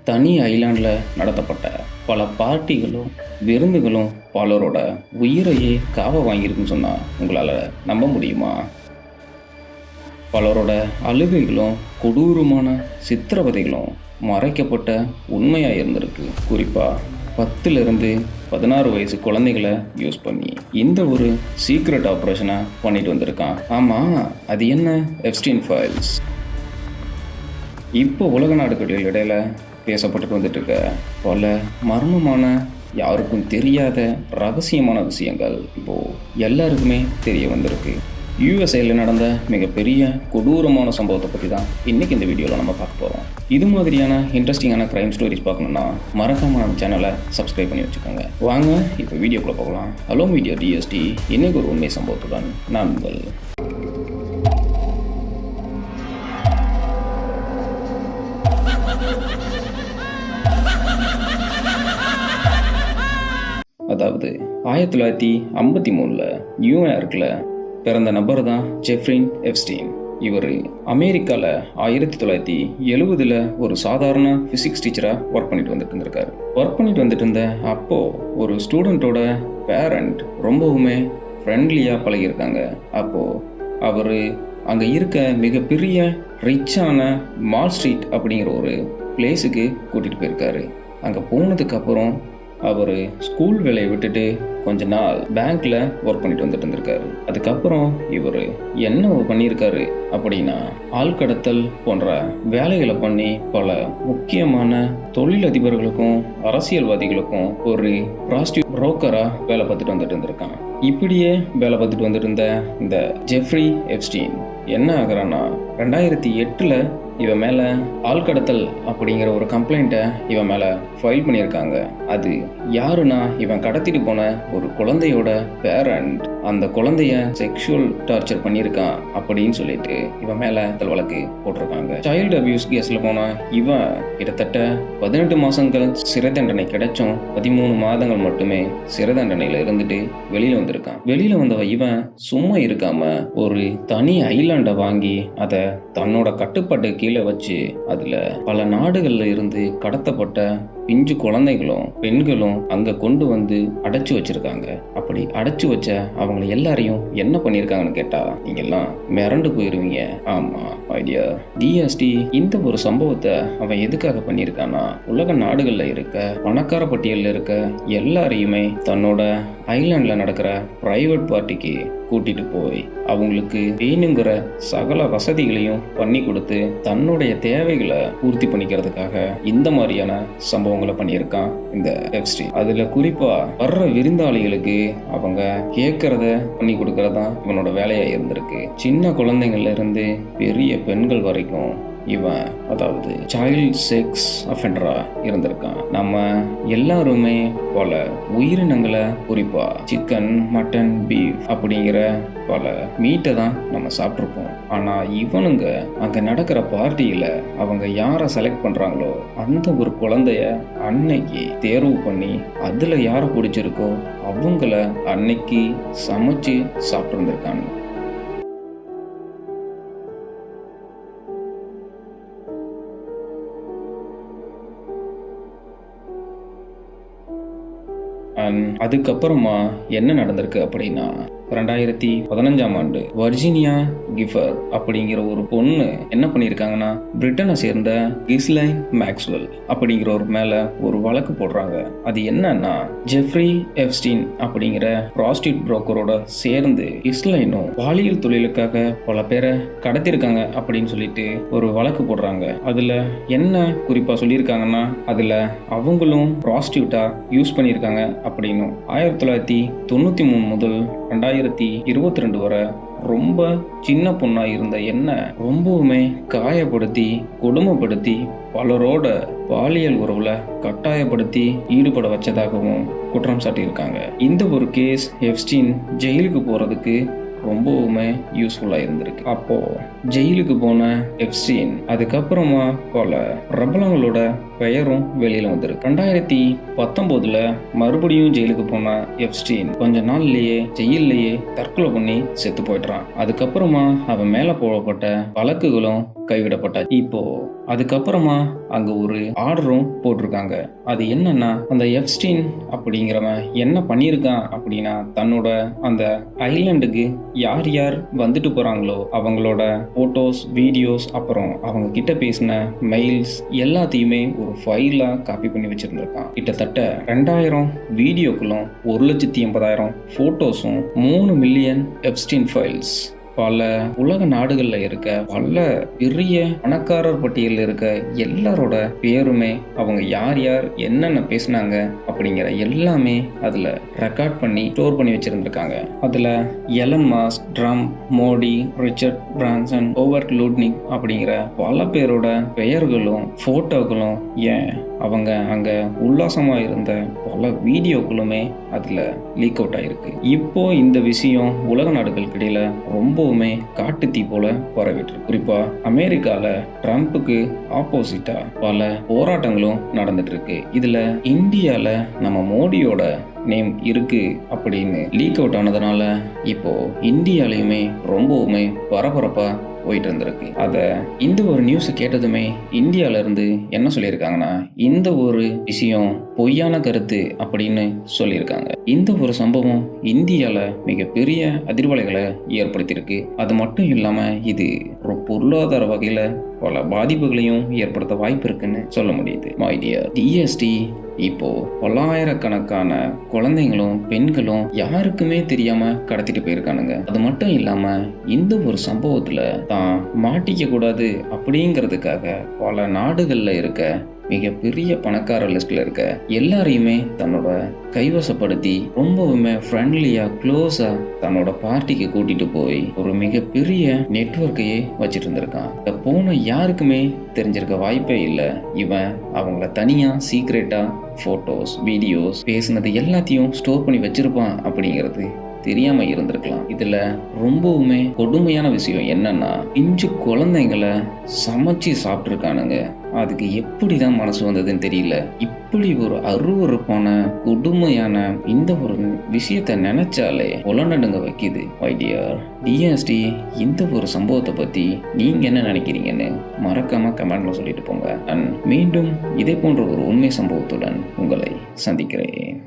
தனி ஐலாண்டில் நடத்தப்பட்ட பல பார்ட்டிகளும் விருந்துகளும் பலரோட உயிரையே காவ வாங்கியிருக்குன்னு சொன்னால் உங்களால் நம்ப முடியுமா? பலரோட அழுகைகளும் கொடூரமான சித்திரவதைகளும் மறைக்கப்பட்ட உண்மையாக இருந்திருக்கு. குறிப்பாக 10லேருந்து 16 வயசு குழந்தைகளை யூஸ் பண்ணி இந்த ஒரு சீக்ரெட் ஆப்ரேஷனை பண்ணிட்டு வந்திருக்கான். ஆமாம், அது என்ன? Epstein files. இப்போ உலக நாடுகளில் இடையில பேசப்பட்டு வந்துட்டு இருக்க பல மர்மமான, யாருக்கும் தெரியாத ரகசியமான விஷயங்கள் இப்போ எல்லாருக்குமே தெரிய வந்திருக்கு. யூஎஸ்ஏல நடந்த மிகப்பெரிய கொடூரமான சம்பவத்தை பற்றி தான் இன்றைக்கி இந்த வீடியோவில் நம்ம பார்க்க போகிறோம். இது மாதிரியான இன்ட்ரெஸ்டிங்கான க்ரைம் ஸ்டோரிஸ் பார்க்கணுன்னா மறக்காம நம்ம சேனலை சப்ஸ்கிரைப் பண்ணி வச்சுக்கோங்க. வாங்க இப்போ வீடியோக்குள்ளே போகலாம். ஹலோ மீடியா டிஎஸ்டி, இன்னைக்கு ஒரு உண்மை சம்பவத்துடன் நான் உங்கள் அதாவது 1953 நியூயார்க்கில் பிறந்த நபர் தான் ஜெஃப்ரின் எப்ஸ்டீன். இவர் அமெரிக்காவில் 1970 ஒரு சாதாரண ஃபிசிக்ஸ் டீச்சராக ஒர்க் பண்ணிட்டு வந்துட்டு இருந்த அப்போது ஒரு ஸ்டூடெண்ட்டோட பேரண்ட் ரொம்பவுமே ஃப்ரெண்ட்லியாக பழகியிருக்காங்க. அப்போது அவர் அங்கே இருக்க மிகப்பெரிய ரிச்சான மால் ஸ்ட்ரீட் அப்படிங்கிற ஒரு பிளேஸுக்கு கூட்டிகிட்டு போயிருக்காரு. அங்கே போனதுக்கப்புறம் அவர் ஸ்கூல் வேலையை விட்டுட்டு கொஞ்ச நாள் பேங்க்கில் ஒர்க் பண்ணிட்டு வந்துட்டு இருந்திருக்காரு. அதுக்கப்புறம் இவர் என்ன பண்ணியிருக்காரு அப்படின்னா, ஆள்கடத்தல் போன்ற வேலைகளை பண்ணி பல முக்கியமான தொழிலதிபர்களுக்கும் அரசியல்வாதிகளுக்கும் ஒரு ப்ராஸ்டியூட் புரோக்கராக வேலை பார்த்துட்டு வந்துட்டு இருந்திருக்கான். இப்படியே வேலை பார்த்துட்டு வந்துட்டு இருந்த இந்த ஜெஃப்ரி எப்ஸ்டீன் என்ன ஆகுறான்னா, 2008 இவன் மேலே ஆள்கடத்தல் அப்படிங்கிற ஒரு கம்ப்ளைண்ட்டை இவன் மேலே ஃபைல் பண்ணியிருக்காங்க. அது யாருன்னா, இவன் கடத்திட்டு போன ஒரு குழந்தையோட பேரண்ட் அந்த குழந்தைய செக்ஷுவல் டார்ச்சர் பண்ணியிருக்கான் அப்படின்னு சொல்லிட்டு இவன் மேலே வழக்கு போட்டிருக்காங்க. சைல்டு அபியூஸ் கேஸில் போன இவன் கிட்டத்தட்ட 18 மாதங்கள் சிறை தண்டனை கிடைச்சும் 13 மாதங்கள் மட்டுமே சிறை தண்டனையில் இருந்துட்டு வெளியில் வந்திருக்கான். வெளியில் வந்தவன் இவன் சும்மா இருக்காம ஒரு தனி ஐலாண்டை வாங்கி அதை தன்னோட கட்டுப்பாட்டு கீழே வச்சு அதில் பல நாடுகளில் இருந்து கடத்தப்பட்ட பிஞ்சு குழந்தைகளும் பெண்களும் அங்கே கொண்டு வந்து அடைச்சி வச்சிருக்காங்க. அப்படி அடைச்சி வச்ச அவங்களை எல்லாரையும் என்ன பண்ணியிருக்காங்கன்னு கேட்டால் நீங்கெல்லாம் மிரண்டு போயிருவீங்க. ஆமாம் ஐடியா டிஎஸ்டி, இந்த ஒரு சம்பவத்தை அவன் எதுக்காக பண்ணியிருக்கான்னா, உலக நாடுகளில் இருக்க பணக்கார பட்டியலில் இருக்க எல்லாரையுமே தன்னோட ஐலாண்டில் நடக்கிற பிரைவேட் பார்ட்டிக்கு கூட்டிட்டு போய் அவங்களுக்கு வேணுங்கிற சகல வசதிகளையும் பண்ணி கொடுத்து தன்னுடைய தேவைகளை பூர்த்தி பண்ணிக்கிறதுக்காக இந்த மாதிரியான சம்பவங்களை பண்ணியிருக்கான் இந்த எப்ஸ்டீன். அதுல குறிப்பா வர்ற விருந்தாளிகளுக்கு அவங்க கேட்கறத பண்ணி கொடுக்கறதான் இவனோட வேலையா இருந்திருக்கு. சின்ன குழந்தைங்கள்ல இருந்து பெரிய பெண்கள் வரைக்கும் இவன் அதாவது சைல்ட் செக்ஸ் அஃபெண்டரா இருந்திருக்கான். நம்ம எல்லாருமே பல உயிரினங்களை, குறிப்பா சிக்கன், மட்டன், பீஃப் அப்படிங்கிற பல மீட்டை தான் நம்ம சாப்பிட்ருப்போம். ஆனா இவனுங்க அங்க நடக்கிற பார்ட்டியில அவங்க யாரை செலக்ட் பண்றாங்களோ அந்த ஒரு குழந்தைய அன்னைக்கு தேர்வு பண்ணி அதுல யாரை பிடிச்சிருக்கோ அவங்கள அன்னைக்கு சமைச்சு சாப்பிட்டு இருந்திருக்கானுங்க. அதுக்கப்புறமா என்ன நடந்திருக்கு அப்படின்னா, 2015 வர்ஜீனியா கிஃபர் அப்படிங்கிற ஒரு பொண்ணு என்ன பண்ணியிருக்காங்கன்னா, பிரிட்டனை சேர்ந்த கிஸ்லைன் மேக்ஸ்வெல் அப்படிங்கிற ஒரு மேலே ஒரு வழக்கு போடுறாங்க. அது என்னன்னா, ஜெஃப்ரி எப்ஸ்டீன் அப்படிங்கிற ப்ராஸ்டியூட் புரோக்கரோட சேர்ந்து கிஸ்லைனும் பாலியல் தொழிலுக்காக பல பேரை கடத்திருக்காங்க அப்படின்னு சொல்லிட்டு ஒரு வழக்கு போடுறாங்க. அதில் என்ன குறிப்பாக சொல்லியிருக்காங்கன்னா, அதில் அவங்களும் ப்ராஸ்டியூட்டா யூஸ் பண்ணியிருக்காங்க அப்படின்னு 1993 முதல் 2022 வரை ரொம்ப சின்ன பொண்ணா இருந்த என்ன ரொம்பவுமே காயப்படுத்தி கொடுமைப்படுத்தி பலரோட பாலியல் உறவுல கட்டாயப்படுத்தி ஈடுபட வச்சதாகவும் குற்றம் சாட்டியிருக்காங்க. இந்த ஒரு கேஸ் எப்ஸ்டீன் ஜெயிலுக்கு போறதுக்கு ரொம்பவுமே யூஸ்ஃபுல்லாக இருந்திருக்கு. அப்போ ஜெயிலுக்கு போன எப்ஸ்டீன் அதுக்கப்புறமா பல பிரபலங்களோட பெயரும் வெளியில வந்திருக்கு. 2019 மறுபடியும் ஜெயிலுக்கு போன எப்ஸ்டீன் கொஞ்ச நாள்லயே ஜெயிலேயே தற்கொலை பண்ணி செத்து போயிட்டான். அதுக்கப்புறமா அவன் மேல போடப்பட்ட வழக்குகளும் கைவிடப்பட்டாச்சு. இப்போ அதுக்கப்புறமா அங்க ஒரு ஆர்டரும் போட்டிருக்காங்க. அது என்னன்னா, அந்த எப்ஸ்டீன் அப்படிங்கிறவன் என்ன பண்ணியிருக்கான் அப்படின்னா, தன்னோட அந்த ஐலாண்டுக்கு யார் யார் வந்துட்டு போறாங்களோ அவங்களோட போட்டோஸ், வீடியோஸ், அப்புறம் அவங்க கிட்ட பேசின மெயில்ஸ் எல்லாத்தையுமே ஒரு ஃபைலா காப்பி பண்ணி வச்சிருந்திருக்கான். கிட்டத்தட்ட 2000 வீடியோக்களும் 1,80,000 போட்டோஸும் 3 மில்லியன் எப்ஸ்டீன் ஃபைல்ஸ். பல உலக நாடுகளில் இருக்க பல பெரிய பணக்காரர் பட்டியலில் இருக்க எல்லாரோட பேருமே, அவங்க யார் யார் என்னென்ன பேசினாங்க அப்படிங்கிற எல்லாமே அதில் ரெக்கார்ட் பண்ணி ஸ்டோர் பண்ணி வச்சிருந்திருக்காங்க. அதில் Elon Musk, Trump, Modi, Richard Branson, Howard Lutnick அப்படிங்கிற பல பேரோட பெயர்களும் ஃபோட்டோக்களும், ஏன் அவங்க அங்கே உல்லாசமாக இருந்த பல வீடியோக்களுமே அதில் லீக் அவுட் ஆகிருக்கு. இப்போ இந்த விஷயம் உலக நாடுகளுக்கு இடையில ரொம்பவுமே காட்டுத்தீ போல பரவிட்டு இருக்கு. குறிப்பாக அமெரிக்காவில் ட்ரம்ப்புக்கு ஆப்போசிட்டாக பல போராட்டங்களும் நடந்துட்டு இருக்கு. இதில் இந்தியாவில் நம்ம மோடியோட நேம் இருக்கு அப்படின்னு லீக் அவுட் ஆனதுனால இப்போ இந்தியாலையுமே ரொம்பவுமே பரபரப்பா போயிட்டு இருந்திருக்கு. இந்த ஒரு நியூஸை கேட்டதுமே இந்தியால இருந்து என்ன சொல்லியிருக்காங்கன்னா, இந்த ஒரு விஷயம் பொய்யான கருத்து அப்படின்னு சொல்லியிருக்காங்க. இந்த ஒரு சம்பவம் இந்தியால மிகப்பெரிய அதிர்வலைகளை ஏற்படுத்தியிருக்கு. அது மட்டும் இல்லாம இது ஒரு பொருளாதார வகையில பல பாதிப்புகளையும் ஏற்படுத்த வாய்ப்பு இருக்குன்னு சொல்ல முடியுது. மை டியர் டிஎஸ்டி, இப்போ பல்லாயிரக்கணக்கான குழந்தைங்களும் பெண்களும் யாருக்குமே தெரியாம கடத்திட்டு போயிருக்கானுங்க. அது மட்டும் இல்லாம இந்த ஒரு சம்பவத்துல தான் மாட்டிக்க கூடாது அப்படிங்கிறதுக்காக பல நாடுகள்ல இருக்க மிகப்பெரிய பணக்கார லிஸ்ட்ல இருக்க எல்லாரையுமே தன்னோட கைவசப்படுத்தி ரொம்பவுமே ஃப்ரெண்ட்லியா க்ளோஸா தன்னோட பார்ட்டிக்கு கூட்டிட்டு போய் ஒரு மிகப்பெரிய நெட்வொர்க்கையே வச்சுட்டு இருந்திருக்கான். போன யாருக்குமே தெரிஞ்சிருக்க வாய்ப்பே இல்லை. இவன் அவங்கள தனியா சீக்ரெட்டா போட்டோஸ், வீடியோஸ், பேசுனது எல்லாத்தையும் ஸ்டோர் பண்ணி வச்சிருப்பான் அப்படிங்கிறது தெரியாம இருந்திருக்கலாம். இதுல ரொம்பவுமே கொடுமையான விஷயம் என்னன்னா, பிஞ்சு குழந்தைங்களை சமைச்சு சாப்பிட்டுருக்கானுங்க. அதுக்கு எப்படிதான் மனசு வந்ததுன்னு தெரியல. இப்படி ஒரு அருவருப்பான கொடுமையான இந்த ஒரு விஷயத்த நினைச்சாலே உலநடுங்க வைக்குது. மை டியர் டிஎஸ்டி, இந்த ஒரு சம்பவத்தை பத்தி நீங்க என்ன நினைக்கிறீங்கன்னு மறக்காம கமெண்ட்ல சொல்லிட்டு போங்க. மீண்டும் இதே போன்ற ஒரு உண்மை சம்பவத்துடன் உங்களை சந்திக்கிறேன்.